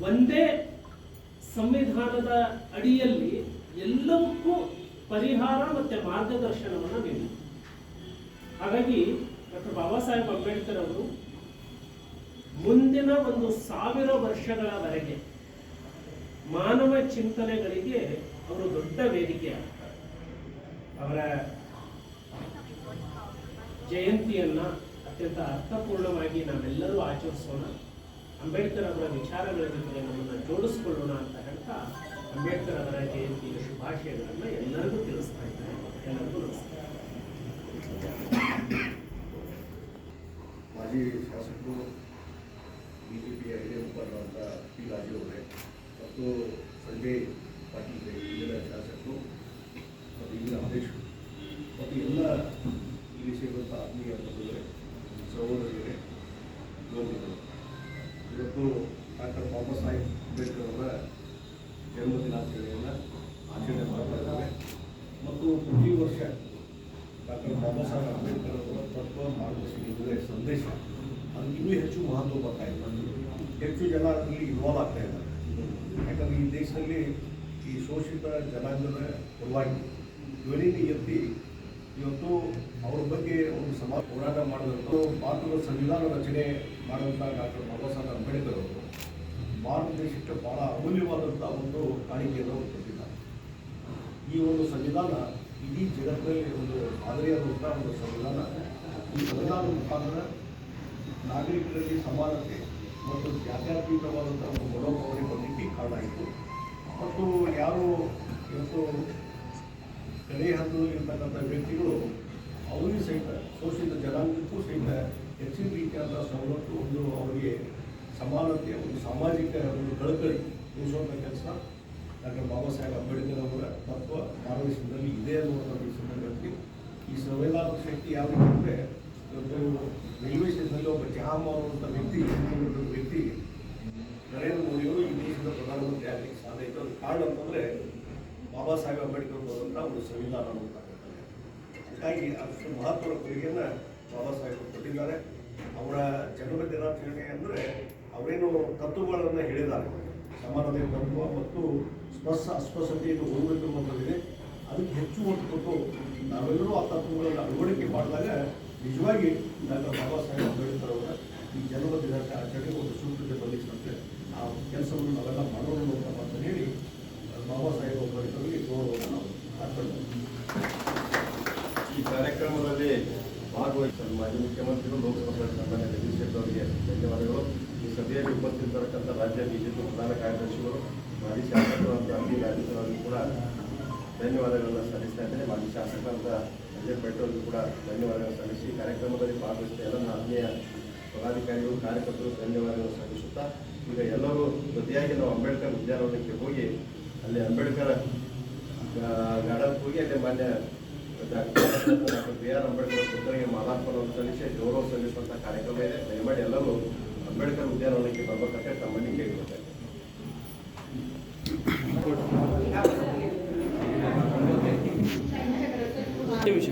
ಒಂದೇ ಸಂವಿಧಾನದ ಅಡಿಯಲ್ಲಿ ಎಲ್ಲವಕ್ಕೂ ಪರಿಹಾರ ಮತ್ತು ಮಾರ್ಗದರ್ಶನವನ್ನು ನೀಡಿ. ಹಾಗಾಗಿ ಡಾಕ್ಟರ್ ಬಾಬಾ ಸಾಹೇಬ್ ಅಂಬೇಡ್ಕರ್ ಅವರು ಮುಂದಿನ 1000 ವರ್ಷಗಳವರೆಗೆ ಮಾನವ ಚಿಂತನೆಗಳಿಗೆ ಅವರು ದೊಡ್ಡ ವೇದಿಕೆ ಆಗ್ತಾರೆ. ಅವರ ಜಯಂತಿಯನ್ನ ಅತ್ಯಂತ ಅರ್ಥಪೂರ್ಣವಾಗಿ ನಾವೆಲ್ಲರೂ ಆಚರಿಸೋಣ. ಅಂಬೇಡ್ಕರ್ ಅವರ ವಿಚಾರಗಳ ಜೊತೆ ನಮ್ಮನ್ನು ಜೋಡಿಸ್ಕೊಳ್ಳೋಣ ಅಂತ ಹೇಳ್ತಾ ಅಂಬೇಡ್ಕರ್ ಅವರ ಜಯಂತಿಯ ಶುಭಾಶಯಗಳನ್ನು ಎಲ್ಲರಿಗೂ ತಿಳಿಸ್ತಾ ಇದ್ದಾರೆ. ಎಲ್ಲರಿಗೂ ನಮಸ್ಕಾರ. ಮಾಜಿ ಶಾಸಕರು ಬಿಜೆಪಿಯ ಹಿರಿಯ ಮುಖಂಡರಾದ ಪಿ ರಾಜು ಅವರೇ ಮತ್ತು ಸಂಜಯ್ ಪಾಟೀಲ್ ಇಲ್ಲಿನ ಶಾಸಕರು ಮತ್ತು ಇಲ್ಲಿನ ಅಧ್ಯಕ್ಷರು ಮತ್ತು ಎಲ್ಲ ಇಲ್ಲಿ ಸೇರಿದಂಥ ಆತ್ಮೀಯ ಬಂಧುಗಳೇ, ಸಹೋದರಿಯರೇ, ಯುವತಿಗಳು, ಇವತ್ತು ಡಾಕ್ಟರ್ ಬಾಬಾ ಸಾಹೇಬ್ ಅಂಬೇಡ್ಕರ್ ಅವರ ಜನ್ಮ ದಿನಾಚರಣೆಯನ್ನು ಆಚರಣೆ ಮಾಡ್ತಾ ಇದ್ದೇವೆ. ಮತ್ತು ಪ್ರತಿ ವರ್ಷ ಡಾಕ್ಟರ್ ಬಾಬಾ ಸಾಹೇಬ್ ಅಂಬೇಡ್ಕರ್ ಅವರ ತತ್ವ ಮಾರ್ಗದರ್ಶನ ಸಂದೇಶ ಅದು ಇನ್ನೂ ಹೆಚ್ಚು ಮಹತ್ವ ಬರ್ತಾ ಇದೆ. ಹೆಚ್ಚು ಜನ ಅದರಲ್ಲಿ ಇನ್ವಾಲ್ವ್ ಆಗ್ತಾ ಇದ್ದಾರೆ. ಯಾಕಂದರೆ ಈ ದೇಶದಲ್ಲಿ ಈ ಶೋಷಿತ ಜನಾಂಗದ ಪರವಾಗಿ ಧ್ವನಿని ಎತ್ತಿ ಇವತ್ತು ಅವ್ರ ಬಗ್ಗೆ ಒಂದು ಸಮಾಜ ಹೋರಾಟ ಮಾಡಿದಂಥ ಭಾರತದ ಸಂವಿಧಾನ ರಚನೆ ಮಾಡುವಂಥ ಡಾಕ್ಟರ್ ಬಾಬಾ ಸಾಹೇಬ್ ಅಂಬೇಡ್ಕರ್ ಅವರು ಭಾರತ ದೇಶಕ್ಕೆ ಬಹಳ ಅಮೂಲ್ಯವಾದಂಥ ಒಂದು ಕಾಣಿಕೆಯನ್ನು ಕೊಟ್ಟಿದ್ದಾರೆ. ಈ ಒಂದು ಸಂವಿಧಾನ ಇಡೀ ಜಗತ್ತಿನಲ್ಲಿ ಒಂದು ಮಾದರಿಯಾದಂಥ ಒಂದು ಸಂವಿಧಾನ. ಈ ಸಂವಿಧಾನದ ಮುಖಾಂತರ ನಾಗರಿಕರಲ್ಲಿ ಸಮಾನತೆ ಮತ್ತು ಜಾತ್ಯತೀತವಾದಂಥ ಒಂದು ಮನೋಭಾವನೆ ಬರಲಿಕ್ಕೆ ಕಾರಣ ಆಯಿತು. ಮತ್ತು ಯಾರು ಇವತ್ತು ಕಡೆ ಹಂತದಲ್ಲಿರ್ತಕ್ಕಂಥ ವ್ಯಕ್ತಿಗಳು ಅವರಿಗೂ ಸಹಿತ ಶೋಷಿತ ಜನಾಂಗಕ್ಕೂ ಸಹಿತ ಹೆಚ್ಚಿನ ರೀತಿಯಾದ ಸವಲತ್ತು, ಒಂದು ಅವರಿಗೆ ಸಮಾನತೆ, ಒಂದು ಸಾಮಾಜಿಕ ಒಂದು ಕಳಕಳಿ ಉಳಿಸುವಂಥ ಕೆಲಸ ಡಾಕ್ಟರ್ ಬಾಬಾ ಸಾಹೇಬ್ ಅಂಬೇಡ್ಕರ್ ಅವರ ತತ್ವ ಮಾರ್ಗದರ್ಶನದಲ್ಲಿ ಇದೆ ಅನ್ನುವಂಥ ಸಂದರ್ಭದಲ್ಲಿ ಈ ಸಂವಿಧಾನದ ಶಕ್ತಿ ಯಾವ ರೀತಿ ಅಂದರೆ, ಇವತ್ತು ರೈಲ್ವೆ ಸ್ಟೇಷನಲ್ಲಿ ಒಬ್ಬ ಚಹಾ ಮಾರುವಂಥ ವ್ಯಕ್ತಿ ನರೇಂದ್ರ ಮೋದಿಯವರು ಈ ದೇಶದ ಪ್ರಧಾನಮಂತ್ರಿ ಆಗಲಿಕ್ಕೆ ಸಾಧ್ಯ ಇತ್ತು. ಅದು ಕಾರಣ ಅಂತಂದರೆ ಬಾಬಾ ಸಾಹೇಬ್ ಅಂಬೇಡ್ಕರ್ ಬರುವಂಥ ಒಂದು ಸಂವಿಧಾನ ಅನ್ನುವಂಥದ್ದು. ಹಾಗಾಗಿ ಅಷ್ಟು ಮಹತ್ವದ ಕೊಡುಗೆಯನ್ನು ಬಾಬಾ ಸಾಹೇಬ್ ಕೊಟ್ಟಿದ್ದಾರೆ. ಅವರ ಜನ್ಮ ದಿನಾಚರಣೆ ಅಂದರೆ ಅವರೇನು ತತ್ವಗಳನ್ನು ಹೇಳಿದ್ದಾರೆ, ಸಮಾನತೆ ತತ್ವ ಮತ್ತು ಅಸ್ಪೃಶ್ಯತೆಯನ್ನು ಹೋಗಬೇಕೆಂಬುದಿದೆ. ಅದಕ್ಕೆ ಹೆಚ್ಚು ಒತ್ತು ಕೊಟ್ಟು ನಾವೆಲ್ಲರೂ ಆ ತತ್ವಗಳನ್ನು ಅಳವಡಿಕೆ ಮಾಡಿದಾಗ ನಿಜವಾಗಿ ಡಾಕ್ಟರ್ ಬಾಬಾ ಸಾಹೇಬ್ ಅಂಬೇಡ್ಕರ್ ಅವರ ಈ ಜನ್ಮ ದಿನಾಚರಣೆ ಒಂದು ಸೂಕ್ತತೆ ಬದಲಿಸಿದಂತೆ ಆ ಕೆಲಸವನ್ನು ನಾವೆಲ್ಲ ಮಾಡೋಣ ಅಂತ ಮಾತನ್ನು ಹೇಳಿ ಬಾಬಾ ಸಾಹೇಬ್ ಅಂಬೇಡ್ಕರ್ಗೆ ಗೌರವವನ್ನು ನಾವು ಅರ್ಪಣೆ. ಈ ಕಾರ್ಯಕ್ರಮದಲ್ಲಿ ಭಾಗವಹಿಸಲು ಮಾಜಿ ಮುಖ್ಯಮಂತ್ರಿಗಳು, ಲೋಕಸಭಾ ಸನ್ಮಾನ್ಯ ಜಗದೀಶ್ ಶೆಟ್ಟರ್ ಅವರಿಗೆ ಧನ್ಯವಾದಗಳು. ಈ ಸಭೆಯಲ್ಲಿ ಉಪಸ್ಥಿತರಿರ್ತಕ್ಕಂಥ ರಾಜ್ಯ ಬಿಜೆಪಿ ಪ್ರಧಾನ ಕಾರ್ಯದರ್ಶಿಗಳು, ಮಾಜಿ ಶಾಸಕರು ಅಂತ ಅಭಿ ರಾಜೇಂದ್ರ ಅವರಿಗೂ ಕೂಡ ಧನ್ಯವಾದಗಳನ್ನು ಸಲ್ಲಿಸ್ತಾ ಇದ್ದೇನೆ. ಮಾಜಿ ಶಾಸಕರಾದ ಅಜಯ್ ಭಟ್ ಅವರಿಗೂ ಕೂಡ ಧನ್ಯವಾದಗಳನ್ನು ಸಲ್ಲಿಸಿ ಕಾರ್ಯಕ್ರಮದಲ್ಲಿ ಭಾಗವಹಿಸಿದ ಎಲ್ಲ ಆತ್ಮೀಯ ಪದಾಧಿಕಾರಿಗಳು, ಕಾರ್ಯಕರ್ತರು ಧನ್ಯವಾದಗಳನ್ನು ಸಲ್ಲಿಸುತ್ತಾ, ಈಗ ಎಲ್ಲರೂ ಜೊತೆಯಾಗಿ ನಾವು ಅಂಬೇಡ್ಕರ್ ಉದ್ಯಾನವನಕ್ಕೆ ಹೋಗಿ ಅಲ್ಲಿ ಅಂಬೇಡ್ಕರ್ ಗಾರ್ಡನ್ ಹೋಗಿ ಅಲ್ಲಿ ಮಾನ್ಯ ಡಾಕ್ಟರ್ ಬಿ ಆರ್ ಅಂಬೇಡ್ಕರ್ ಪುತ್ರರಿಗೆ ಮಾಲಾರ್ಪಣವನ್ನು ಸಲ್ಲಿಸಿ ಗೌರವ ಸಲ್ಲಿಸುವಂಥ ಕಾರ್ಯಕ್ರಮ ಇದೆ. ದಯಮಾಡಿ ಎಲ್ಲರೂ ಅಂಬೇಡ್ಕರ್ ಉದ್ಯಾನವನಕ್ಕೆ ಬರ್ಬೇಕಂತ ತಮ್ಮಲ್ಲಿ ಕೇಳಿಕೊಳ್ತಾರೆ. ನಿಮಿಷ